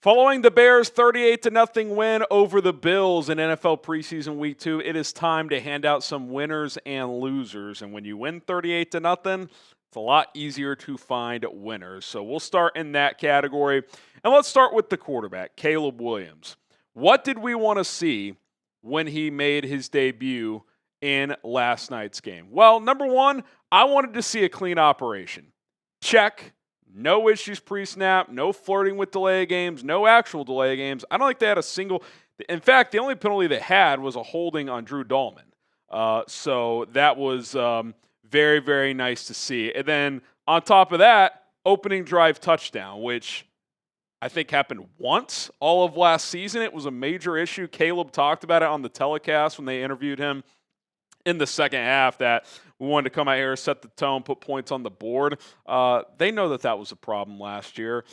Following the Bears' 38-0 win over the Bills in NFL Preseason Week 2, it is time to hand out some winners and losers. And when you win 38-0, it's a lot easier to find winners. So we'll start in that category. And let's start with the quarterback, Caleb Williams. What did we want to see when he made his debut in last night's game? Well, number one, I wanted to see a clean operation. Check. No issues pre-snap, no flirting with delay games, no actual delay games. I don't think they had a single – in fact, the only penalty they had was a holding on Drew Dahlman. So that was very, very nice to see. And then on top of that, opening drive touchdown, which I think happened once all of last season. It was a major issue. Caleb talked about it on the telecast when they interviewed him in the second half, that we wanted to come out here, set the tone, put points on the board. They know that was a problem last year.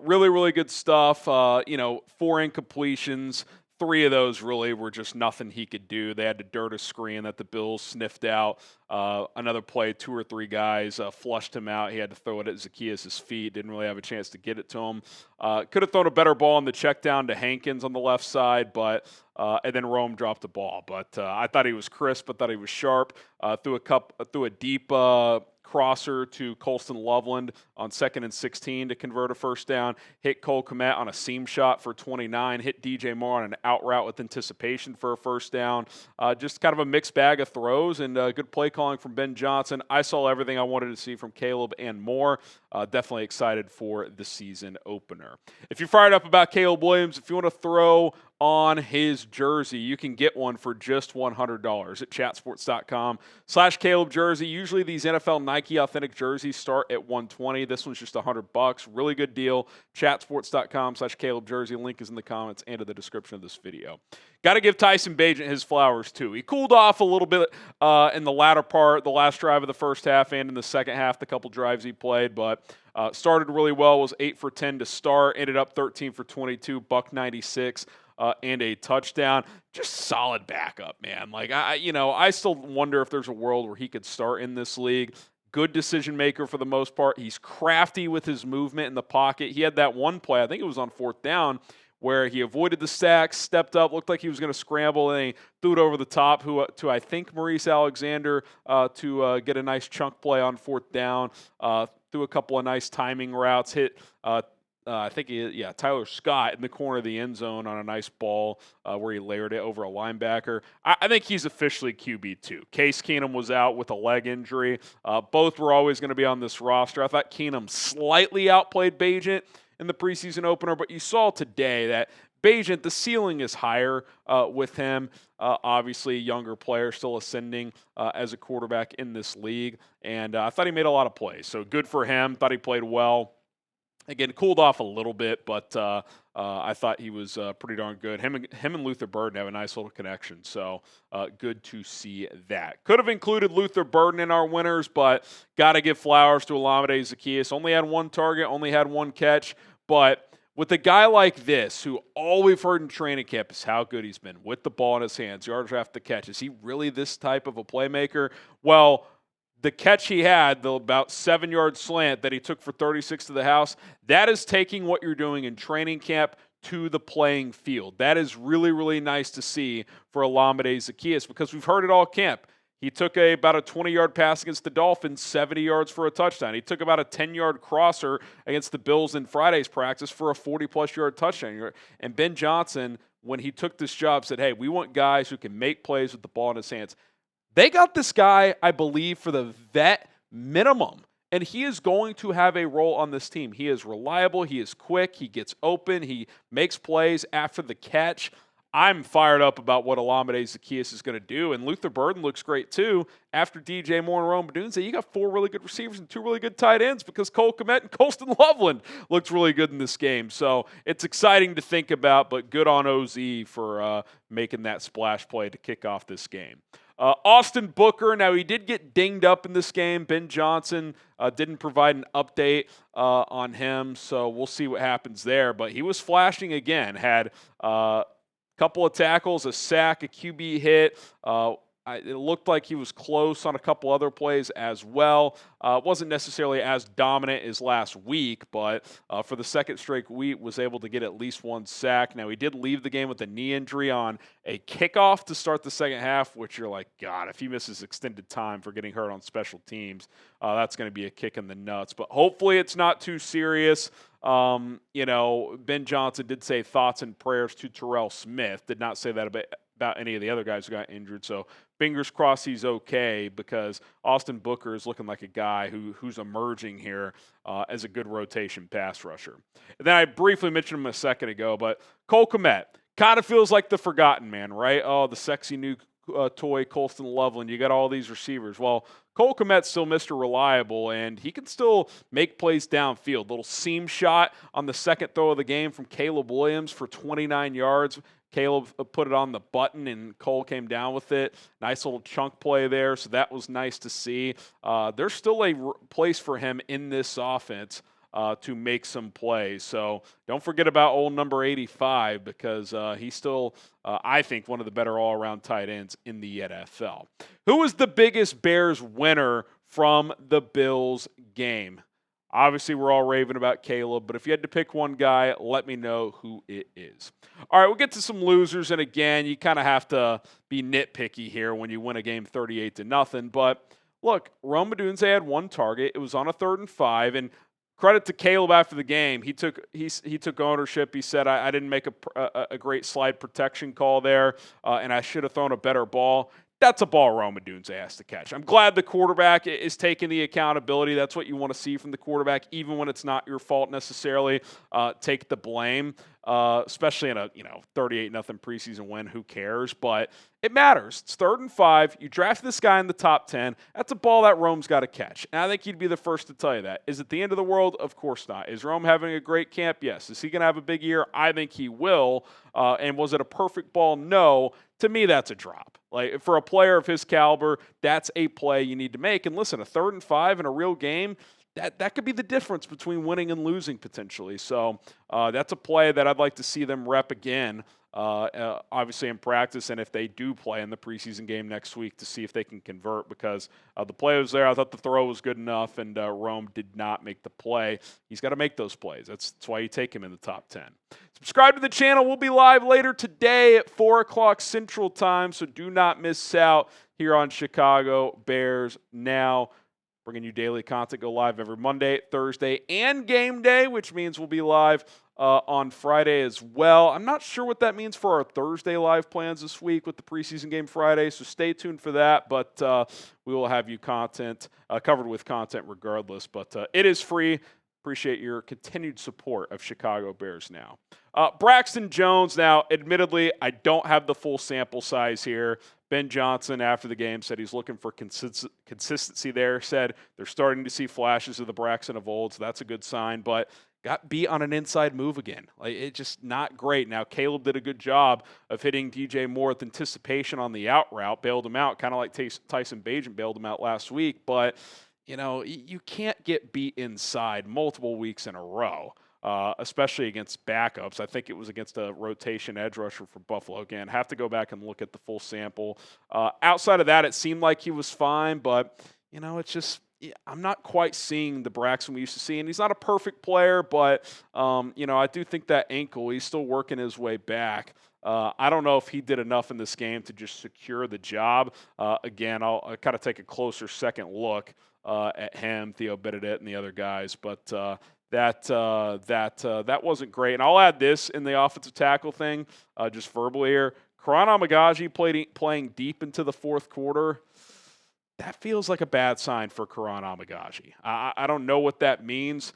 Really, really good stuff. 4 incompletions. 3 of those really were just nothing he could do. They had to dirt a screen that the Bills sniffed out. Another play, 2 or 3 guys flushed him out. He had to throw it at Zaccheaus' feet. Didn't really have a chance to get it to him. Could have thrown a better ball on the check down to Hankins on the left side, but and then Rome dropped the ball. But I thought he was crisp. I thought he was sharp. Threw a deep crosser to Colston Loveland on 2nd and 16 to convert a first down. Hit Cole Kmet on a seam shot for 29. Hit DJ Moore on an out route with anticipation for a first down. Just kind of a mixed bag of throws and good play calling from Ben Johnson. I saw everything I wanted to see from Caleb and more. Definitely excited for the season opener. If you're fired up about Caleb Williams, if you want to throw on his jersey, you can get one for just $100 at chatsports.com/Caleb jersey. Usually these NFL Nike authentic jerseys start at $120. This one's just $100. Really good deal. chatsports.com/Caleb jersey. Link is in the comments and in the description of this video. Got to give Tyson Bagent his flowers too. He cooled off a little bit in the latter part, the last drive of the first half and in the second half, the couple drives he played, but started really well, was 8 for 10 to start, ended up 13 for 22, $196. And a touchdown. Just solid backup, man. Like, I still wonder if there's a world where he could start in this league. Good decision maker for the most part. He's crafty with his movement in the pocket. He had that one play, I think it was on 4th down, where he avoided the sacks, stepped up, looked like he was going to scramble, and he threw it over the top to I think Maurice Alexander to get a nice chunk play on 4th down. Threw a couple of nice timing routes, hit Tyler Scott in the corner of the end zone on a nice ball where he layered it over a linebacker. I think he's officially QB2. Case Keenum was out with a leg injury. Both were always going to be on this roster. I thought Keenum slightly outplayed Bagent in the preseason opener, but you saw today that Bagent, the ceiling is higher with him. Obviously, younger player, still ascending as a quarterback in this league. And I thought he made a lot of plays. So good for him. Thought he played well. Again, cooled off a little bit, but I thought he was pretty darn good. Him and Luther Burden have a nice little connection, so good to see that. Could have included Luther Burden in our winners, but got to give flowers to Olamide Zaccheaus. Only had 1 target, only had 1 catch, but with a guy like this, who all we've heard in training camp is how good he's been with the ball in his hands, yards after the catch. Is he really this type of a playmaker? Well, the catch he had, the about 7-yard slant that he took for 36 to the house, that is taking what you're doing in training camp to the playing field. That is really, really nice to see for Olamide Zaccheaus, because we've heard it all camp. He took about a 20-yard pass against the Dolphins, 70 yards for a touchdown. He took about a 10-yard crosser against the Bills in Friday's practice for a 40-plus yard touchdown. And Ben Johnson, when he took this job, said, hey, we want guys who can make plays with the ball in his hands. They got this guy, I believe, for the vet minimum, and he is going to have a role on this team. He is reliable. He is quick. He gets open. He makes plays after the catch. I'm fired up about what Olamide Zaccheaus is going to do, and Luther Burden looks great too. After DJ Moore and Rome Odunze, you got 4 really good receivers and 2 really good tight ends, because Cole Kmet and Colston Loveland looked really good in this game. So it's exciting to think about, but good on OZ for making that splash play to kick off this game. Austin Booker, now he did get dinged up in this game. Ben Johnson didn't provide an update on him, so we'll see what happens there. But he was flashing again, had a couple of tackles, a sack, a QB hit, It looked like he was close on a couple other plays as well. Wasn't necessarily as dominant as last week, but for the second straight week was able to get at least one sack. Now, he did leave the game with a knee injury on a kickoff to start the second half, which you're like, God, if he misses extended time for getting hurt on special teams, that's going to be a kick in the nuts. But hopefully it's not too serious. Ben Johnson did say thoughts and prayers to Terrell Smith. Did not say that about any of the other guys who got injured. So fingers crossed he's okay, because Austin Booker is looking like a guy who's emerging here as a good rotation pass rusher. And then I briefly mentioned him a second ago, but Cole Kmet kind of feels like the forgotten man, right? Oh, the sexy new toy, Colston Loveland. You got all these receivers. Well, Cole Kmet's still Mr. Reliable, and he can still make plays downfield. Little seam shot on the second throw of the game from Caleb Williams for 29 yards. Caleb put it on the button, and Cole came down with it. Nice little chunk play there, so that was nice to see. There's still a place for him in this offense to make some plays. So don't forget about old number 85, because he's still, I think, one of the better all-around tight ends in the NFL. Who was the biggest Bears winner from the Bills game? Obviously, we're all raving about Caleb, but if you had to pick one guy, let me know who it is. All right, we'll get to some losers, and again, you kind of have to be nitpicky here when you win a game 38-0. But look, Odunze had one target. It was on a 3rd and 5, and credit to Caleb after the game. He took ownership. He said, I didn't make a great slide protection call there, and I should have thrown a better ball. That's a ball Odunze has to catch. I'm glad the quarterback is taking the accountability. That's what you want to see from the quarterback, even when it's not your fault necessarily. Take the blame, especially in a 38-0 preseason win. Who cares? But it matters. It's 3rd and 5. You draft this guy in the top 10. That's a ball that Rome's got to catch. And I think he'd be the first to tell you that. Is it the end of the world? Of course not. Is Rome having a great camp? Yes. Is he going to have a big year? I think he will. And was it a perfect ball? No. To me, that's a drop. Like, for a player of his caliber, that's a play you need to make. And listen, a 3rd and 5 in a real game, that could be the difference between winning and losing potentially. So that's a play that I'd like to see them rep again, obviously in practice, and if they do play in the preseason game next week, to see if they can convert, because the play was there. I thought the throw was good enough, and Rome did not make the play. He's got to make those plays. That's why you take him in the top 10. Subscribe to the channel. We'll be live later today at 4 o'clock Central Time, so do not miss out here on Chicago Bears Now. Bringing you daily content. Go live every Monday, Thursday, and game day, which means we'll be live on Friday as well. I'm not sure what that means for our Thursday live plans this week with the preseason game Friday, so stay tuned for that. But we will have you covered with content regardless. But it is free. Appreciate your continued support of Chicago Bears Now. Braxton Jones. Now, admittedly, I don't have the full sample size here. Ben Johnson, after the game, said he's looking for consistency there. Said they're starting to see flashes of the Braxton of old, so that's a good sign. But got beat on an inside move again. Like, it's just not great. Now, Caleb did a good job of hitting DJ Moore with anticipation on the out route, bailed him out, kind of like Tyson Bagent bailed him out last week. But you can't get beat inside multiple weeks in a row, especially against backups. I think it was against a rotation edge rusher for Buffalo. Again, have to go back and look at the full sample. Outside of that, it seemed like he was fine, but, it's just I'm not quite seeing the Braxton we used to see. And he's not a perfect player, but, I do think that ankle, he's still working his way back. I don't know if he did enough in this game to just secure the job. Again, I'll kind of take a closer second look at him, Theo Benedict, and the other guys, but that wasn't great. And I'll add this in the offensive tackle thing, just verbally here. Olamide playing deep into the fourth quarter. That feels like a bad sign for Olamide. I don't know what that means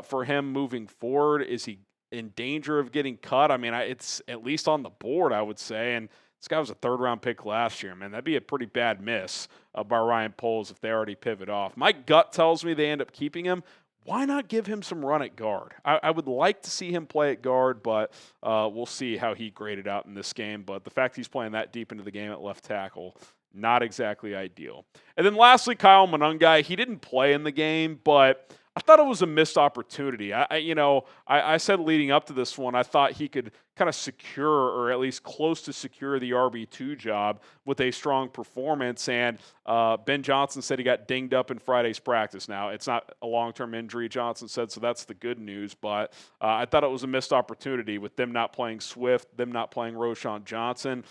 for him moving forward. Is he in danger of getting cut? I mean, it's at least on the board, I would say. And this guy was a 3rd-round pick last year, man. That'd be a pretty bad miss by Ryan Poles if they already pivot off. My gut tells me they end up keeping him. Why not give him some run at guard? I would like to see him play at guard, but we'll see how he graded out in this game. But the fact he's playing that deep into the game at left tackle, not exactly ideal. And then lastly, Kyle Monangai. He didn't play in the game, but I thought it was a missed opportunity. I said leading up to this one, I thought he could kind of secure, or at least close to secure, the RB2 job with a strong performance. And Ben Johnson said he got dinged up in Friday's practice. Now, it's not a long-term injury, Johnson said, so that's the good news. But I thought it was a missed opportunity with them not playing Swift, them not playing Roschon Johnson.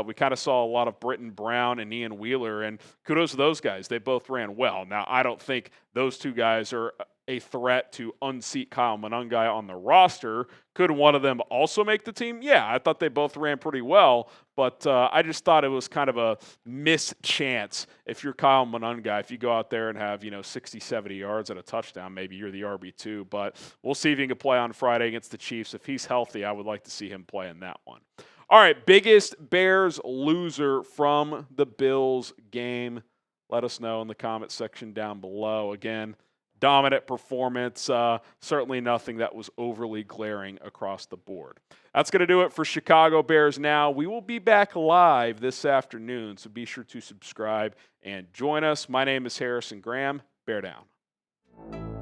We kind of saw a lot of Britton Brown and Ian Wheeler, and kudos to those guys. They both ran well. Now, I don't think those two guys are a threat to unseat Kyle Monangai on the roster. Could one of them also make the team? Yeah, I thought they both ran pretty well, but I just thought it was kind of a missed chance if you're Kyle Monangai. If you go out there and have, 60, 70 yards at a touchdown, maybe you're the RB2, but we'll see if he can play on Friday against the Chiefs. If he's healthy, I would like to see him play in that one. All right, biggest Bears loser from the Bills game. Let us know in the comment section down below. Again, dominant performance, certainly nothing that was overly glaring across the board. That's going to do it for Chicago Bears Now. We will be back live this afternoon, so be sure to subscribe and join us. My name is Harrison Graham. Bear down.